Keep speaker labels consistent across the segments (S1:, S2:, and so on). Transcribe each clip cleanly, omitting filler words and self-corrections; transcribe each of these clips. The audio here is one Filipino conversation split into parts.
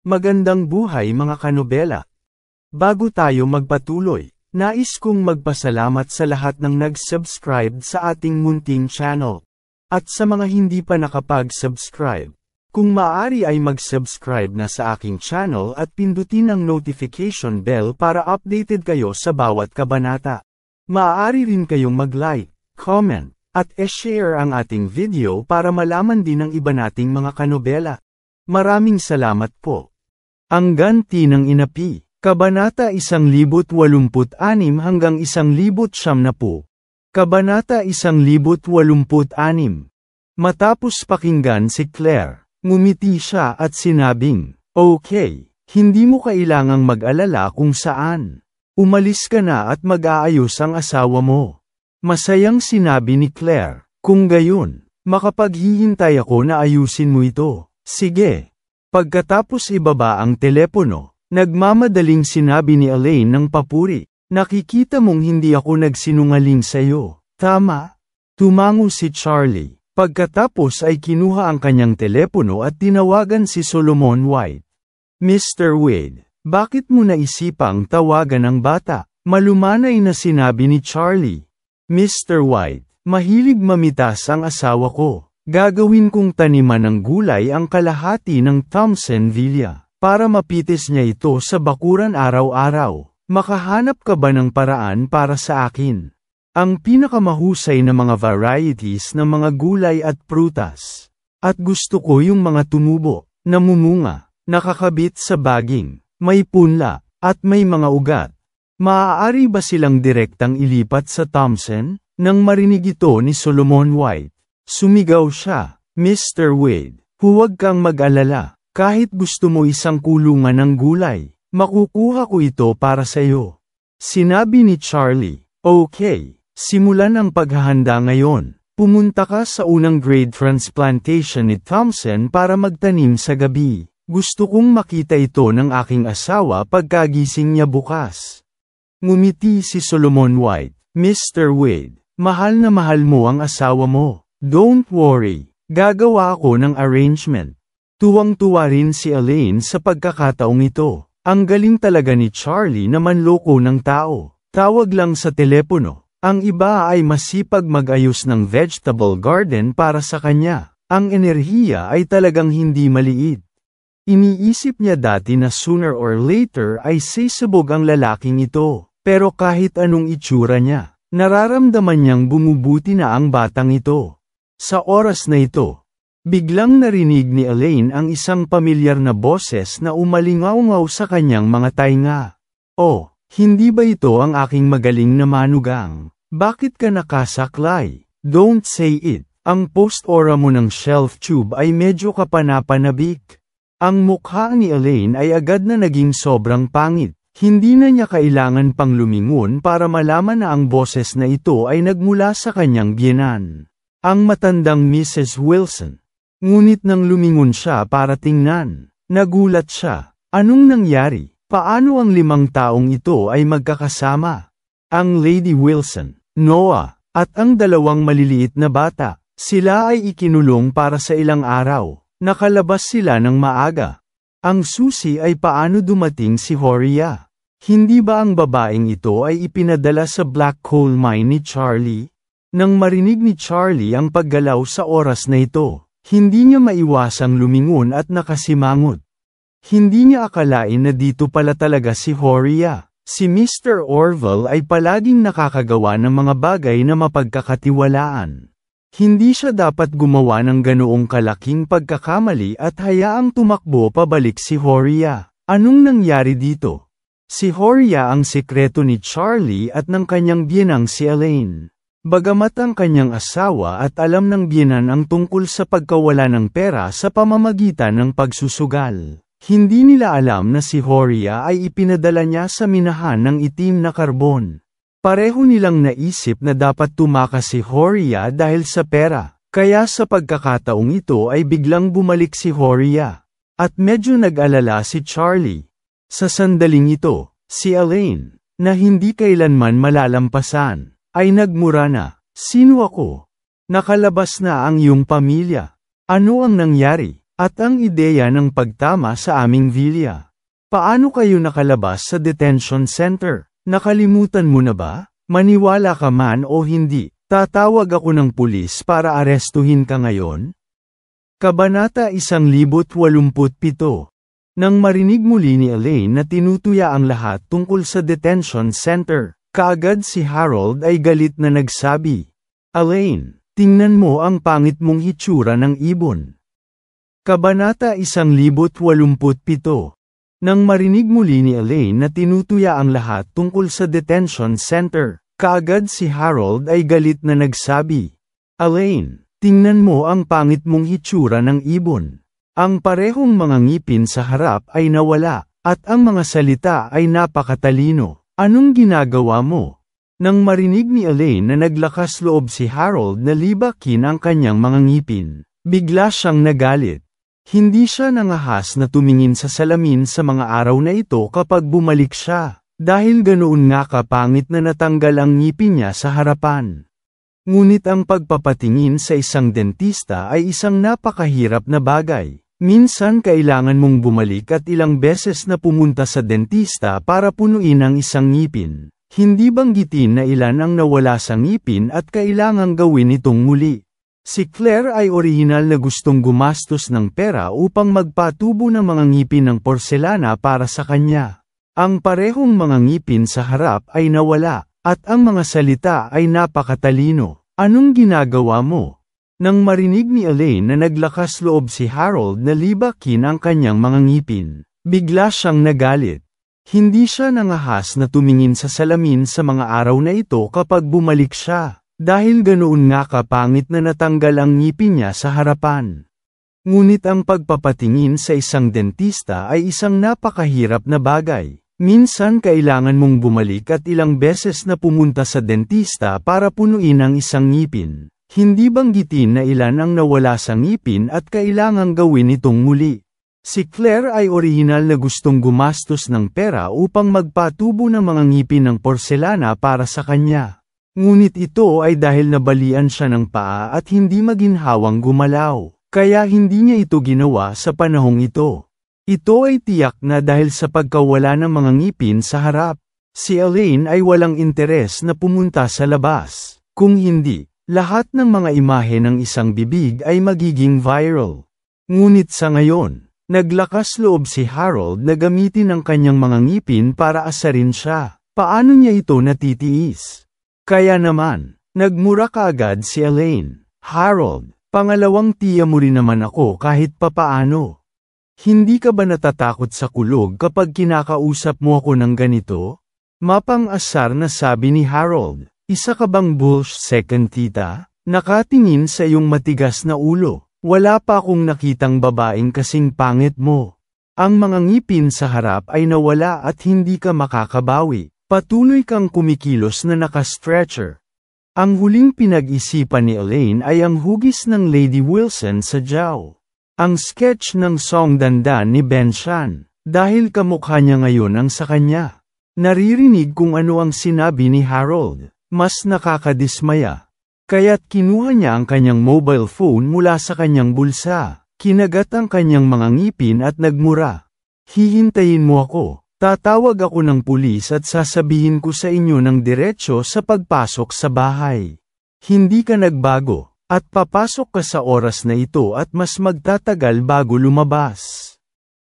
S1: Magandang buhay mga kanobela. Bago tayo magpatuloy, nais kong magpasalamat sa lahat ng nag-subscribe sa ating munting channel. At sa mga hindi pa nakapag-subscribe, kung maaari ay mag-subscribe na sa aking channel at pindutin ang notification bell para updated kayo sa bawat kabanata. Maaari rin kayong mag-like, comment, at e-share ang ating video para malaman din ng iba nating mga kanobela. Maraming salamat po. Ang ganti ng inapi, Kabanata 1086 hanggang 1090. Kabanata 1086. Matapos pakinggan si Claire, ngumiti siya at sinabing, "Okay, hindi mo kailangang mag-alala kung saan. Umalis ka na at mag-aayos ang asawa mo." Masayang sinabi ni Claire, "Kung gayon, makapaghihintay ako na ayusin mo ito." "Sige." Pagkatapos ibaba ang telepono, nagmamadaling sinabi ni Elaine ng papuri, "Nakikita mong hindi ako nagsinungaling sa'yo, tama?" Tumango si Charlie. Pagkatapos ay kinuha ang kanyang telepono at tinawagan si Solomon White. "Mr. Wade, bakit mo naisipang tawagan ang bata?" Malumanay na sinabi ni Charlie. "Mr. White, mahilig mamitas ang asawa ko. Gagawin kong taniman ng gulay ang kalahati ng Thompson Villa, para mapitis niya ito sa bakuran araw-araw. Makahanap ka ba ng paraan para sa akin? Ang pinakamahusay na mga varieties ng mga gulay at prutas. At gusto ko yung mga tumubo, namumunga, nakakabit sa baging, may punla, at may mga ugat. Maaari ba silang direktang ilipat sa Thompson?" Nang marinig ito ni Solomon White, sumigaw siya, "Mr. Wade, huwag kang mag-alala. Kahit gusto mo isang kulungan ng gulay, makukuha ko ito para sa iyo." Sinabi ni Charlie, "Okay, simulan ang paghahanda ngayon. Pumunta ka sa unang grade transplantation ni Thompson para magtanim sa gabi. Gusto kong makita ito ng aking asawa pagkagising niya bukas." Ngumiti si Solomon White, "Mr. Wade, mahal na mahal mo ang asawa mo. Don't worry, gagawa ako ng arrangement." Tuwang-tuwa rin si Elaine sa pagkakataong ito. Ang galing talaga ni Charlie na manloko ng tao. Tawag lang sa telepono. Ang iba ay masipag mag-ayos ng vegetable garden para sa kanya. Ang enerhiya ay talagang hindi maliit. Iniisip niya dati na sooner or later ay sisabog ang lalaking ito. Pero kahit anong itsura niya, nararamdaman niyang bumubuti na ang batang ito. Sa oras na ito, biglang narinig ni Elaine ang isang pamilyar na boses na umalingaw-ngaw sa kanyang mga tainga. "Oh, hindi ba ito ang aking magaling na manugang? Bakit ka nakasaklay? Don't say it." Ang post-ora mo ng shelf tube ay medyo kapanapanabik. Ang mukha ni Elaine ay agad na naging sobrang pangit. Hindi na niya kailangan pang lumingon para malaman na ang boses na ito ay nagmula sa kanyang biyenan, ang matandang Mrs. Wilson. Ngunit nang lumingon siya para tingnan, nagulat siya. Anong nangyari? Paano ang 5 taong ito ay magkakasama? Ang Lady Wilson, Noah, at ang 2 maliliit na bata, sila ay ikinulong para sa ilang araw. Nakalabas sila ng maaga. Ang susi ay paano dumating si Horia? Hindi ba ang babaeng ito ay ipinadala sa black coal mine ni Charlie? Nang marinig ni Charlie ang paggalaw sa oras na ito, hindi niya maiwasang lumingon at nakasimangot. Hindi niya akalain na dito pala talaga si Horia. Si Mr. Orville ay palaging nakakagawa ng mga bagay na mapagkakatiwalaan. Hindi siya dapat gumawa ng ganoong kalaking pagkakamali at hayaang tumakbo pabalik si Horia. Anong nangyari dito? Si Horia ang sekreto ni Charlie at ng kanyang biyenang si Elaine. Bagamat ang kanyang asawa at alam ng biyenan ang tungkol sa pagkawala ng pera sa pamamagitan ng pagsusugal, hindi nila alam na si Horia ay ipinadala niya sa minahan ng itim na karbon. Pareho nilang naisip na dapat tumakas si Horia dahil sa pera, kaya sa pagkakataong ito ay biglang bumalik si Horia. At medyo nag-alala si Charlie. Sa sandaling ito, si Elaine, na hindi kailanman malalampasan, ay nagmura na, "Sino ako? Nakalabas na ang iyong pamilya. Ano ang nangyari?" At ang ideya ng pagtama sa aming villa. Paano kayo nakalabas sa detention center? Nakalimutan mo na ba? Maniwala ka man o hindi, tatawag ako ng pulis para arestuhin ka ngayon? Kabanata 1087. Nang marinig muli ni Elaine na tinutuya ang lahat tungkol sa detention center, kaagad si Harold ay galit na nagsabi, "Elaine, tingnan mo ang pangit mong hitsura ng ibon." Kabanata 1087. Nang marinig muli ni Elaine na tinutuya ang lahat tungkol sa detention center, kaagad si Harold ay galit na nagsabi, "Elaine, tingnan mo ang pangit mong hitsura ng ibon." Ang parehong mga ngipin sa harap ay nawala, at ang mga salita ay napakatalino. Anong ginagawa mo? Nang marinig ni Elaine na naglakas loob si Harold na libakin ang kanyang mga ngipin, bigla siyang nagalit. Hindi siya nangahas na tumingin sa salamin sa mga araw na ito kapag bumalik siya, dahil ganoon nga kapangit na natanggal ang ngipin niya sa harapan. Ngunit ang pagpapatingin sa isang dentista ay isang napakahirap na bagay. Minsan kailangan mong bumalik at ilang beses na pumunta sa dentista para punuin ang isang ngipin. Hindi banggitin na ilan ang nawala sa ngipin at kailangang gawin itong muli. Si Claire ay orihinal na gustong gumastos ng pera upang magpatubo ng mga ngipin ng porselana para sa kanya. Ang parehong mga ngipin sa harap ay nawala, at ang mga salita ay napakatalino. Anong ginagawa mo? Nang marinig ni Elaine na naglakas loob si Harold na libakin ang kanyang mga ngipin, bigla siyang nagalit. Hindi siya nangahas na tumingin sa salamin sa mga araw na ito kapag bumalik siya, dahil ganoon nga kapangit na natanggal ang ngipin niya sa harapan. Ngunit ang pagpapatingin sa isang dentista ay isang napakahirap na bagay. Minsan kailangan mong bumalik at ilang beses na pumunta sa dentista para punuin ang isang ngipin. Hindi banggitin na ilan ang nawala sa ngipin at kailangang gawin itong muli. Si Claire ay orihinal na gustong gumastos ng pera upang magpatubo ng mga ngipin ng porselana para sa kanya. Ngunit ito ay dahil nabalian siya ng paa at hindi maginhawang gumalaw, kaya hindi niya ito ginawa sa panahong ito. Ito ay tiyak na dahil sa pagkawala ng mga ngipin sa harap. Si Elaine ay walang interes na pumunta sa labas. Kung hindi, lahat ng mga imahe ng isang bibig ay magiging viral. Ngunit sa ngayon, naglakas loob si Harold na gamitin ang kanyang mga ngipin para asarin siya. Paano niya ito natitiis? Kaya naman, nagmura kaagad si Elaine. "Harold, pangalawang tiya mo rin naman ako kahit papaano. Hindi ka ba natatakot sa kulog kapag kinakausap mo ako ng ganito?" Mapang-asar na sabi ni Harold. "Isa ka bang second tita? Nakatingin sa iyong matigas na ulo. Wala pa akong nakitang babaeng kasing pangit mo. Ang mga ngipin sa harap ay nawala at hindi ka makakabawi. Patuloy kang kumikilos na naka-stretcher." Ang huling pinag-isipan ni Elaine ay ang hugis ng Lady Wilson sa jaw. Ang sketch ng song Dandan ni Ben Shan, dahil kamukha niya ngayon ang sa kanya. Naririnig kung ano ang sinabi ni Harold. Mas nakakadismaya. Kaya't kinuha niya ang kanyang mobile phone mula sa kanyang bulsa, kinagat ang kanyang mga ngipin at nagmura. "Hihintayin mo ako. Tatawag ako ng pulis at sasabihin ko sa inyo ng diretsyo sa pagpasok sa bahay. Hindi ka nagbago, at papasok ka sa oras na ito at mas magtatagal bago lumabas."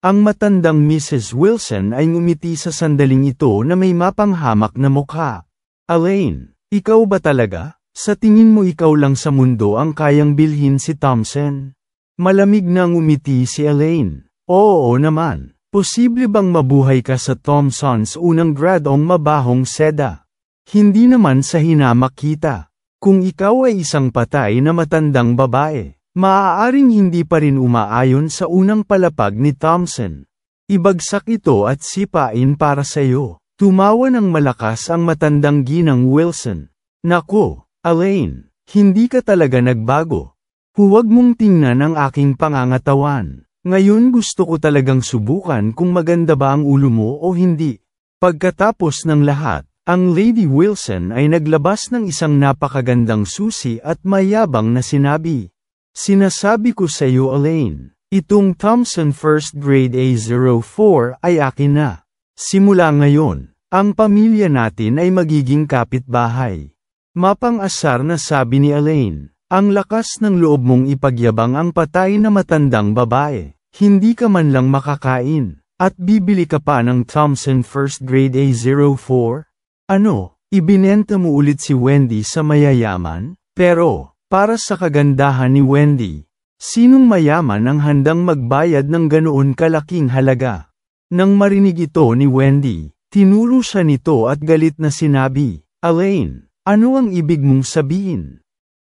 S1: Ang matandang Mrs. Wilson ay ngumiti sa sandaling ito na may mapanghamak na mukha. "Elaine, ikaw ba talaga? Sa tingin mo ikaw lang sa mundo ang kayang bilhin si Thompson?" Malamig na ngumiti si Elaine. "Oo naman. Posible bang mabuhay ka sa Thompson's unang gradong mabahong seda? Hindi naman sa hinamak kita. Kung ikaw ay isang patay na matandang babae, maaaring hindi pa rin umaayon sa unang palapag ni Thompson. Ibagsak ito at sipain para sa iyo." Tumawa ng malakas ang matandang ginang Wilson. "Naku, Elaine, hindi ka talaga nagbago. Huwag mong tingnan ang aking pangangatawan. Ngayon gusto ko talagang subukan kung maganda ba ang ulo mo o hindi." Pagkatapos ng lahat, ang Lady Wilson ay naglabas ng isang napakagandang susi at mayabang na sinabi, "Sinasabi ko sa iyo Elaine, Itong Thompson First Grade A04 ay akin na. Simula ngayon, ang pamilya natin ay magiging kapitbahay. Mapang-asar na sabi ni Elaine, ang lakas ng loob mong ipagyabang ang patay na matandang babae. Hindi ka man lang makakain, at bibili ka pa ng Thompson First Grade A04? Ano, ibinenta mo ulit si Wendy sa mayayaman? Pero, para sa kagandahan ni Wendy, sinong mayaman ang handang magbayad ng ganoon kalaking halaga? Nang marinig ito ni Wendy, tinuro siya nito at galit na sinabi, Elaine, ano ang ibig mong sabihin?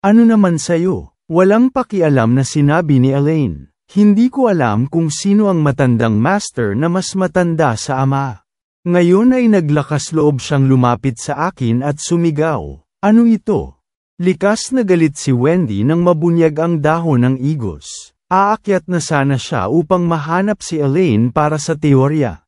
S1: Ano naman sayo? Walang pakialam na sinabi ni Elaine. Hindi ko alam kung sino ang matandang master na mas matanda sa ama. Ngayon ay naglakas loob siyang lumapit sa akin at sumigaw. Ano ito? Likas na galit si Wendy nang mabunyag ang dahon ng igos. Aakyat na sana siya upang mahanap si Elaine para sa teorya.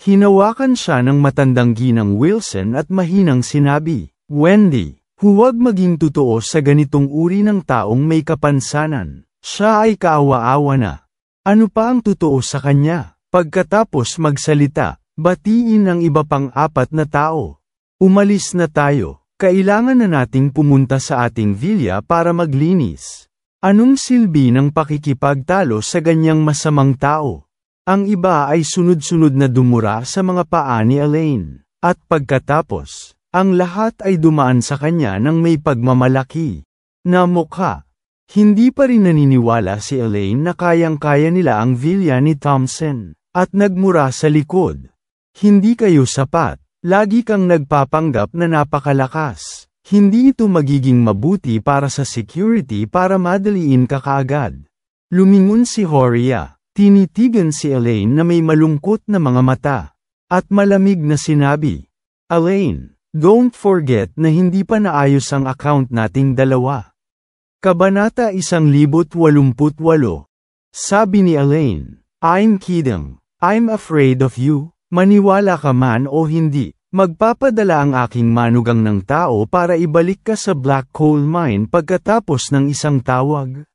S1: Hinawakan siya ng matandang ginang Wilson at mahinang sinabi, Wendy, huwag maging totoo sa ganitong uri ng taong may kapansanan. Siya ay kaawa-awa na. Ano pa ang totoo sa kanya? Pagkatapos magsalita, batiin ang iba pang 4 na tao. Umalis na tayo. Kailangan na nating pumunta sa ating villa para maglinis. Anong silbi ng pakikipagtalo sa ganyang masamang tao? Ang iba ay sunod-sunod na dumura sa mga paa ni Elaine. At pagkatapos, ang lahat ay dumaan sa kanya ng may pagmamalaki na mukha. Hindi pa rin naniniwala si Elaine na kayang-kaya nila ang villa ni Thompson. At nagmura sa likod. Hindi kayo sapat. Lagi kang nagpapanggap na napakalakas. Hindi ito magiging mabuti para sa security para madaliin ka kaagad. Lumingon si Horia, tinitigan si Elaine na may malungkot na mga mata. At malamig na sinabi, Elaine, don't forget na hindi pa naayos ang account nating dalawa. Kabanata 1088. Sabi ni Elaine, I'm kidding. I'm afraid of you. Maniwala ka man o hindi, magpapadala ang aking manugang ng tao para ibalik ka sa black coal mine pagkatapos ng isang tawag.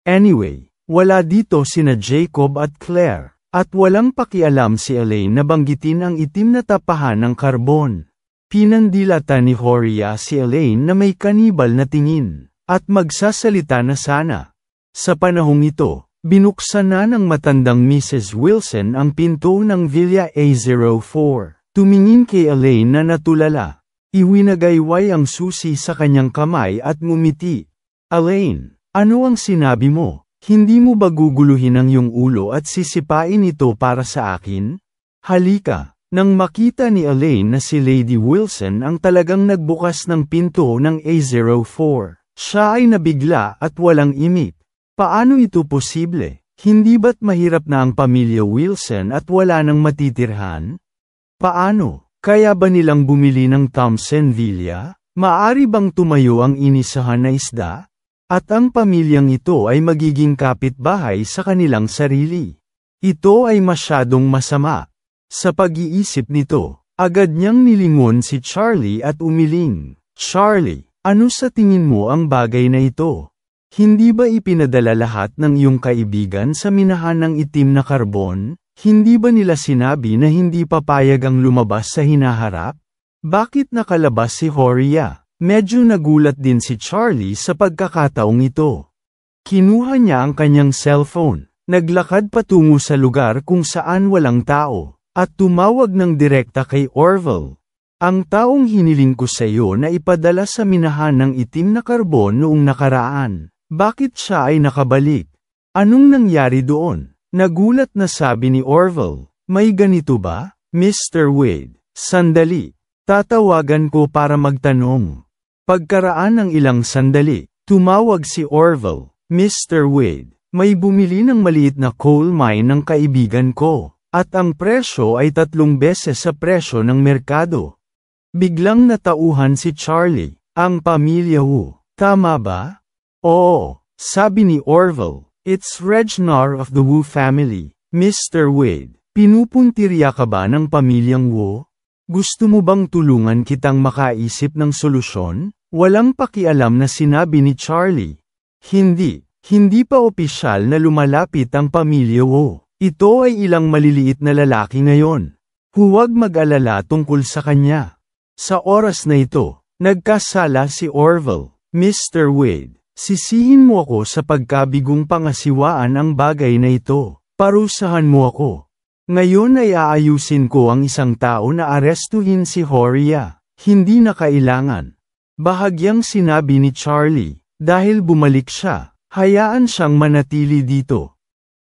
S1: Anyway, wala dito sina Jacob at Claire, at walang pakialam si Elaine na banggitin ang itim na tapahan ng karbon. Pinandilata ni Horia si Elaine na may kanibal na tingin, at magsasalita na sana. Sa panahong ito, binuksan na ng matandang Mrs. Wilson ang pinto ng Villa A04. Tumingin kay Elaine na natulala. Iwinagayway ang susi sa kanyang kamay at ngumiti. Elaine, ano ang sinabi mo? Hindi mo ba guguluhin ang iyong ulo at sisipain ito para sa akin? Halika. Nang makita ni Elaine na si Lady Wilson ang talagang nagbukas ng pinto ng A04, siya ay nabigla at walang imik. Paano ito posible? Hindi ba't mahirap na ang pamilya Wilson at wala nang matitirhan? Paano? Kaya ba nilang bumili ng Thompson Villa? Maari bang tumayo ang inisahan na isda? At ang pamilyang ito ay magiging kapitbahay sa kanilang sarili. Ito ay masyadong masama. Sa pag-iisip nito, agad niyang nilingon si Charlie at umiling. Charlie, ano sa tingin mo ang bagay na ito? Hindi ba ipinadala lahat ng iyong kaibigan sa minahan ng itim na karbon? Hindi ba nila sinabi na hindi papayag ang lumabas sa hinaharap? Bakit nakalabas si Horia? Medyo nagulat din si Charlie sa pagkakataong ito. Kinuha niya ang kanyang cellphone, naglakad patungo sa lugar kung saan walang tao, at tumawag ng direkta kay Orville. Ang taong hiniling ko sa iyo na ipadala sa minahan ng itim na karbon noong nakaraan. Bakit siya ay nakabalik? Anong nangyari doon? Nagulat na sabi ni Orville. May ganito ba? Mr. Wade, sandali. Tatawagan ko para magtanong. Pagkaraan ng ilang sandali, tumawag si Orville. Mr. Wade, may bumili ng maliit na coal mine ng kaibigan ko, at ang presyo ay 3 beses sa presyo ng merkado. Biglang natauhan si Charlie. Ang pamilya Wu, tama ba? Oo, sabi ni Orville, it's Regnar of the Wu family. Mr. Wade, pinupuntirya ka ba ng pamilyang Wu? Gusto mo bang tulungan kitang makaisip ng solusyon? Walang pakialam na sinabi ni Charlie. Hindi pa opisyal na lumalapit ang pamilya Wu. Ito ay ilang maliliit na lalaki ngayon. Huwag mag-alala tungkol sa kanya. Sa oras na ito, nagkasala si Orville. Mr. Wade, sisihin mo ako sa pagkabigong pangasiwaan ang bagay na ito. Parusahan mo ako. Ngayon ay aayusin ko ang isang tao na arestuhin si Horia. Hindi na kailangan. Bahagyang sinabi ni Charlie, dahil bumalik siya, hayaan siyang manatili dito.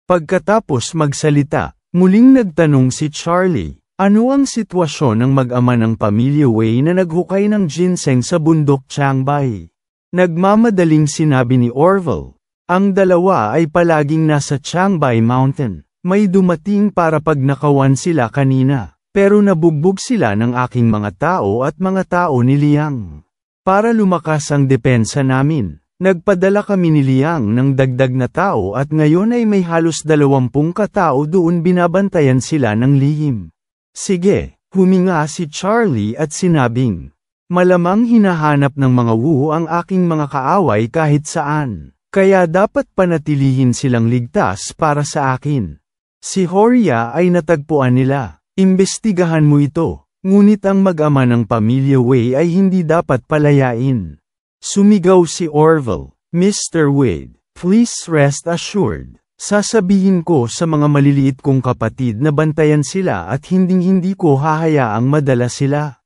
S1: Pagkatapos magsalita, muling nagtanong si Charlie, ano ang sitwasyon ng mag-ama ng pamilya Wei na naghukay ng ginseng sa bundok Changbei? Nagmamadaling sinabi ni Orville, ang dalawa ay palaging nasa Changbei Mountain. May dumating para pagnakawan sila kanina, pero nabugbog sila ng aking mga tao at mga tao ni Liang. Para lumakas ang depensa namin, nagpadala kami ni Liang ng dagdag na tao at ngayon ay may halos 20 katao doon binabantayan sila ng lihim. Sige, huminga si Charlie at sinabing, malamang hinahanap ng mga Wu ang aking mga kaaway kahit saan, kaya dapat panatilihin silang ligtas para sa akin. Si Horia ay natagpuan nila, imbestigahan mo ito. Ngunit ang mag-ama ng pamilya Wei ay hindi dapat palayain. Sumigaw si Orville, Mr. Wade, please rest assured. Sasabihin ko sa mga maliliit kong kapatid na bantayan sila at hinding-hindi ko hahayaang madala sila.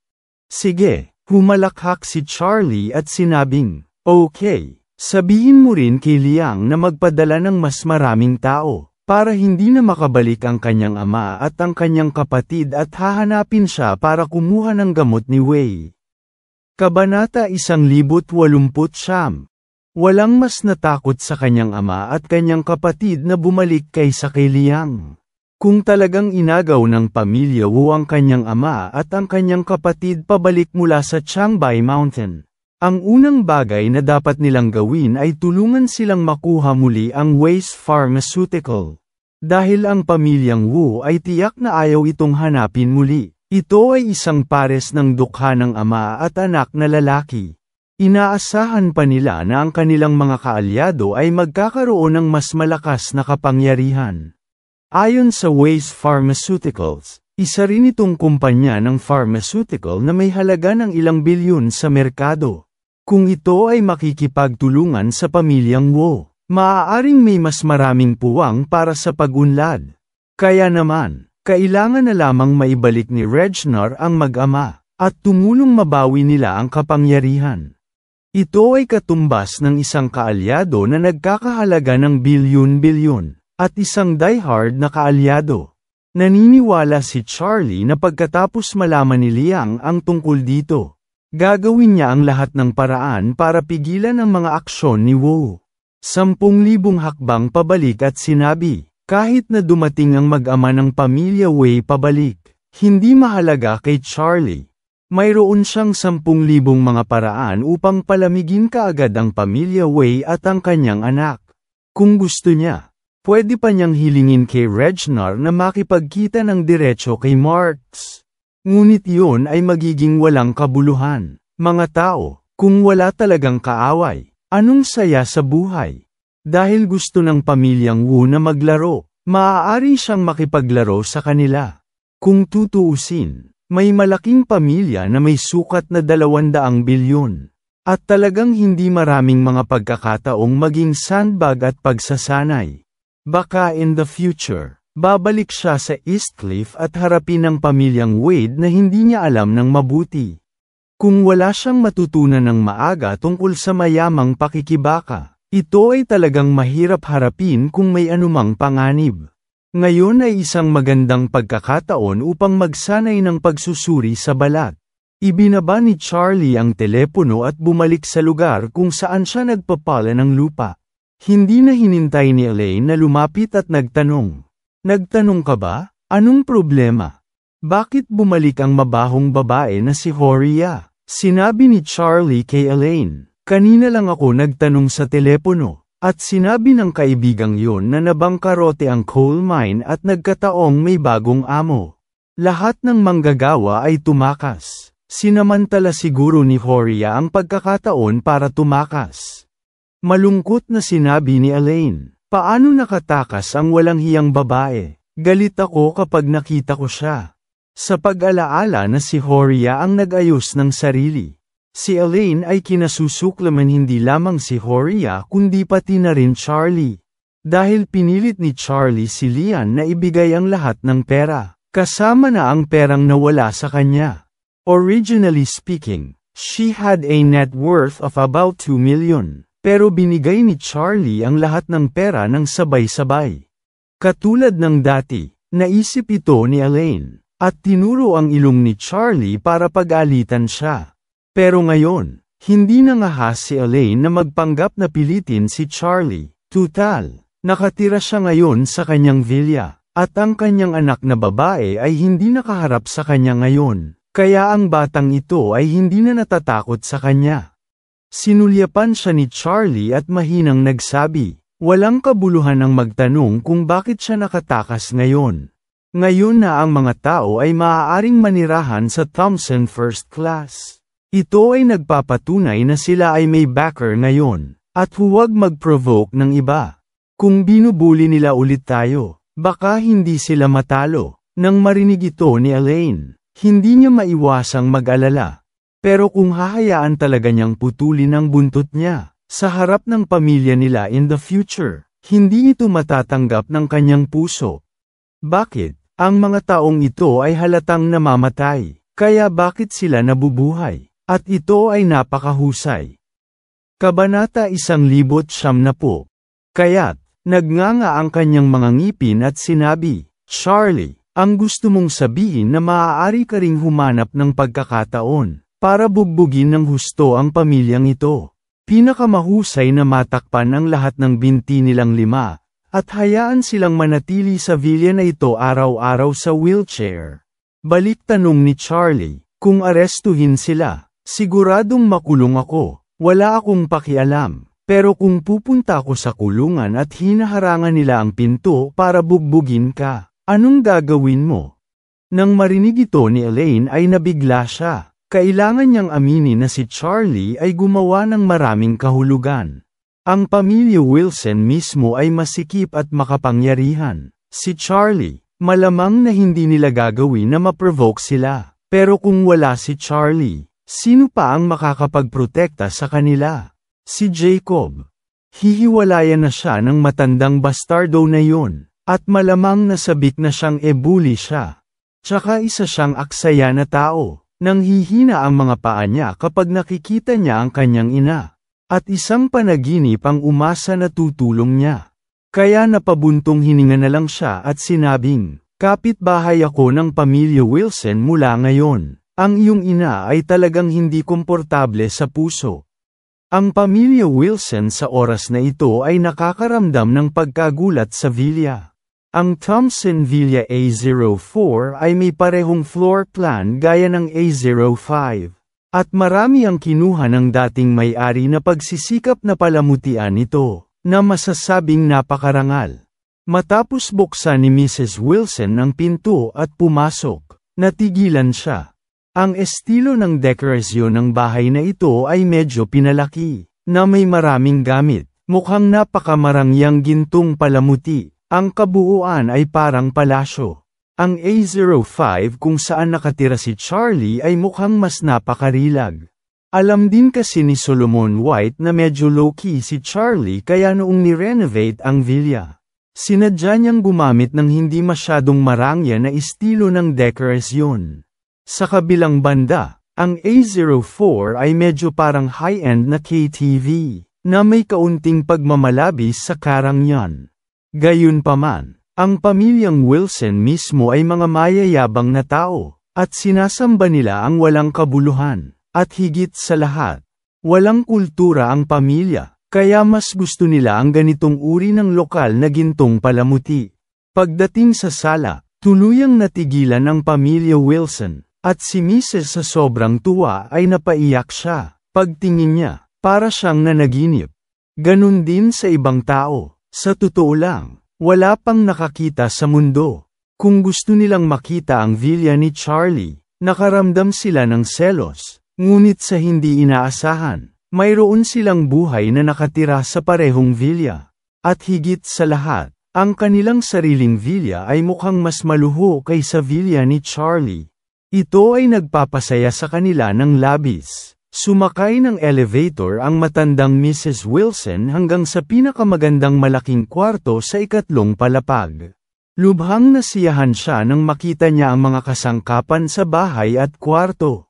S1: Sige, humalakhak si Charlie at sinabing, okay, sabihin mo rin kay Liang na magpadala ng mas maraming tao. Para hindi na makabalik ang kanyang ama at ang kanyang kapatid at hahanapin siya para kumuha ng gamot ni Wei. Kabanata 1089. Walang mas natakot sa kanyang ama at kanyang kapatid na bumalik kaysa kay Liang. Kung talagang inagaw ng pamilya Wu ang kanyang ama at ang kanyang kapatid pabalik mula sa Changbei Mountain, ang unang bagay na dapat nilang gawin ay tulungan silang makuha muli ang Wei's Pharmaceutical. Dahil ang pamilyang Wu ay tiyak na ayaw itong hanapin muli. Ito ay isang pares ng dukha ng ama at anak na lalaki. Inaasahan pa nila na ang kanilang mga kaalyado ay magkakaroon ng mas malakas na kapangyarihan. Ayon sa Wei's Pharmaceuticals, isa rin itong kumpanya ng pharmaceutical na may halaga ng ilang bilyon sa merkado. Kung ito ay makikipagtulungan sa pamilyang Wu, maaaring may mas maraming puwang para sa pag-unlad. Kaya naman, kailangan na lamang maibalik ni Regnar ang mag-ama, at tumulong mabawi nila ang kapangyarihan. Ito ay katumbas ng isang kaalyado na nagkakahalaga ng bilyon-bilyon, at isang diehard na kaalyado. Naniniwala si Charlie na pagkatapos malaman ni Liang ang tungkol dito, gagawin niya ang lahat ng paraan para pigilan ang mga aksyon ni Wu. 10,000 hakbang pabalik at sinabi, kahit na dumating ang mag-ama ng pamilya Wei pabalik, hindi mahalaga kay Charlie. Mayroon siyang 10,000 mga paraan upang palamigin kaagad ang pamilya Wei at ang kanyang anak. Kung gusto niya, pwede pa niyang hilingin kay Regnar na makipagkita ng diretso kay Marx. Ngunit iyon ay magiging walang kabuluhan. Mga tao, kung wala talagang kaaway, anong saya sa buhay? Dahil gusto ng pamilyang Wu na maglaro, maaari siyang makipaglaro sa kanila. Kung tutuusin, may malaking pamilya na may sukat na 200 bilyon. At talagang hindi maraming mga pagkakataong maging sandbag at pagsasanay. Baka in the future, babalik siya sa Eastcliff at harapin ang pamilyang Wade na hindi niya alam ng mabuti. Kung wala siyang matutunan ng maaga tungkol sa mayamang pakikibaka, ito ay talagang mahirap harapin kung may anumang panganib. Ngayon ay isang magandang pagkakataon upang magsanay ng pagsusuri sa balat. Ibinaba ni Charlie ang telepono at bumalik sa lugar kung saan siya nagpapala ng lupa. Hindi na hinintay ni Elaine na lumapit at nagtanong. Nagtanong ka ba? Anong problema? Bakit bumalik ang mabahong babae na si Horia? Sinabi ni Charlie kay Elaine, kanina lang ako nagtanong sa telepono, at sinabi ng kaibigang yon na nabangkarote ang coal mine at nagkataong may bagong amo. Lahat ng manggagawa ay tumakas. Sinamantala siguro ni Horia ang pagkakataon para tumakas. Malungkot na sinabi ni Elaine. Paano nakatakas ang walang hiyang babae? Galit ako kapag nakita ko siya. Sa pag-alaala na si Horia ang nag-ayos ng sarili. Si Elaine ay kinasusuklaman hindi lamang si Horia kundi pati na rin Charlie. Dahil pinilit ni Charlie si Lian na ibigay ang lahat ng pera, kasama na ang perang nawala sa kanya. Originally speaking, she had a net worth of about 2 million. Pero binigay ni Charlie ang lahat ng pera ng sabay-sabay. Katulad ng dati, naisip ito ni Elaine, at tinuro ang ilong ni Charlie para pag-alitan siya. Pero ngayon, hindi nangahas si Elaine na magpanggap na pilitin si Charlie. Tutal, nakatira siya ngayon sa kanyang villa, at ang kanyang anak na babae ay hindi nakaharap sa kanya ngayon, kaya ang batang ito ay hindi na natatakot sa kanya. Sinulyapan siya ni Charlie at mahinang nagsabi, walang kabuluhan ang magtanong kung bakit siya nakatakas ngayon. Ngayon na ang mga tao ay maaaring manirahan sa Thompson First Class. Ito ay nagpapatunay na sila ay may backer ngayon, at huwag mag-provoke ng iba. Kung binubuli nila ulit tayo, baka hindi sila matalo. Nang marinig ito ni Elaine, hindi niya maiwasang mag-alala. Pero kung hahayaan talaga niyang putulin ang buntot niya, sa harap ng pamilya nila in the future, hindi ito matatanggap ng kanyang puso. Bakit? Ang mga taong ito ay halatang namamatay, kaya bakit sila nabubuhay? At ito ay napakahusay. Kabanata 1,090. Kaya't, nagnganga ang kanyang mga ngipin at sinabi, Charlie, ang gusto mong sabihin na maaari ka ring humanap ng pagkakataon para bugbugin ng husto ang pamilyang ito. Pinakamahusay na matakpan ang lahat ng binti nilang 5, at hayaan silang manatili sa villa na ito araw-araw sa wheelchair. Balik tanong ni Charlie, kung arestuhin sila, siguradong makulong ako, wala akong pakialam. Pero kung pupunta ako sa kulungan at hinaharangan nila ang pinto para bugbugin ka, anong gagawin mo? Nang marinig ito ni Elaine ay nabigla siya. Kailangan niyang aminin na si Charlie ay gumawa ng maraming kahulugan. Ang pamilya Wilson mismo ay masikip at makapangyarihan. Si Charlie, malamang na hindi nila gagawin na ma-provoke sila. Pero kung wala si Charlie, sino pa ang makakapagprotekta sa kanila? Si Jacob. Hihiwalayan na siya ng matandang bastardo na yun, at malamang nasabik na siyang ebuli siya. Tsaka isa siyang aksaya na tao. Nang hihina ang mga paa niya kapag nakikita niya ang kanyang ina. At isang panaginip ang umasa na tutulong niya. Kaya napabuntong hininga na lang siya at sinabing, kapitbahay ako ng pamilya Wilson mula ngayon. Ang iyong ina ay talagang hindi komportable sa puso. Ang pamilya Wilson sa oras na ito ay nakakaramdam ng pagkagulat sa villa. Ang Thompson Villa A04 ay may parehong floor plan gaya ng A05. At marami ang kinuha ng dating may-ari na pagsisikap na palamutian ito, na masasabing napakarangal. Matapos buksan ni Mrs. Wilson ang pinto at pumasok, natigilan siya. Ang estilo ng dekorasyon ng bahay na ito ay medyo pinalaki, na may maraming gamit, mukhang napakamarangyang gintong palamuti. Ang kabuuan ay parang palasyo. Ang A05 kung saan nakatira si Charlie ay mukhang mas napakarilag. Alam din kasi ni Solomon White na medyo low-key si Charlie kaya noong ni-renovate ang villa. Sinadya niyang gumamit ng hindi masyadong marangya na estilo ng dekorasyon. Sa kabilang banda, ang A04 ay medyo parang high-end na KTV, na may kaunting pagmamalabis sa karangyaan. Gayunpaman, ang pamilyang Wilson mismo ay mga mayayabang na tao, at sinasamba nila ang walang kabuluhan, at higit sa lahat, walang kultura ang pamilya, kaya mas gusto nila ang ganitong uri ng lokal na gintong palamuti. Pagdating sa sala, tuluyang natigilan ang pamilya Wilson, at si Mrs. sa sobrang tuwa ay napaiyak siya. Pagtingin niya, para siyang nanaginip. Ganun din sa ibang tao. Sa totoo lang, wala pang nakakita sa mundo. Kung gusto nilang makita ang villa ni Charlie, nakaramdam sila ng selos, ngunit sa hindi inaasahan, Mayroon silang buhay na nakatira sa parehong villa. At higit sa lahat, ang kanilang sariling villa ay mukhang mas maluho kaysa villa ni Charlie. Ito ay nagpapasaya sa kanila ng labis. Sumakay ng elevator ang matandang Mrs. Wilson hanggang sa pinakamagandang malaking kwarto sa ikatlong palapag. Lubhang nasiyahan siya nang makita niya ang mga kasangkapan sa bahay at kwarto.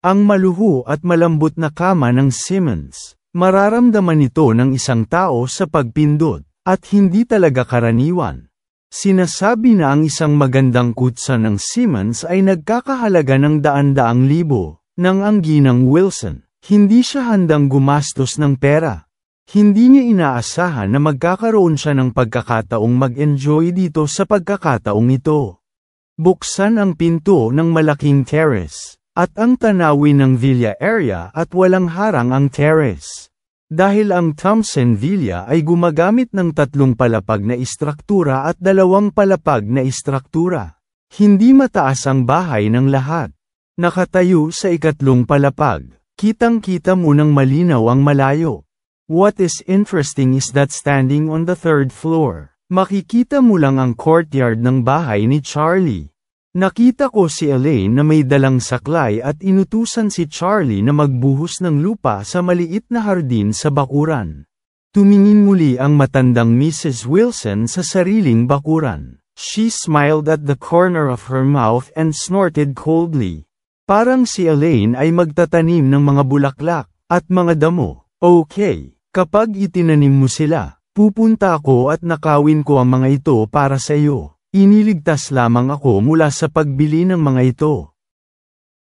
S1: Ang maluho at malambot na kama ng Simmons, mararamdaman ito ng isang tao sa pagpindot, at hindi talaga karaniwan. Sinasabi na ang isang magandang kutsa ng Simmons ay nagkakahalaga ng daan-daang libo, nang ang ginang Wilson, hindi siya handang gumastos ng pera. Hindi niya inaasahan na magkakaroon siya ng pagkakataong mag-enjoy dito sa pagkakataong ito. Buksan ang pinto ng malaking terrace, at ang tanawin ng villa area at walang harang ang terrace. Dahil ang Thompson Villa ay gumagamit ng 3 palapag na istruktura at 2 palapag na istruktura. Hindi mataas ang bahay ng lahat. Nakatayo sa ikatlong palapag, kitang-kita mo ng malinaw ang malayo. What is interesting is that standing on the 3rd floor, makikita mo lang ang courtyard ng bahay ni Charlie. Nakita ko si Elaine na may dalang saklay at inutusan si Charlie na magbuhos ng lupa sa maliit na hardin sa bakuran. Tumingin muli ang matandang Mrs. Wilson sa sariling bakuran. She smiled at the corner of her mouth and snorted coldly. Parang si Elaine ay magtatanim ng mga bulaklak at mga damo. Okay, kapag itinanim mo sila, pupunta ako at nakawin ko ang mga ito para sa iyo. Iniligtas lamang ako mula sa pagbili ng mga ito.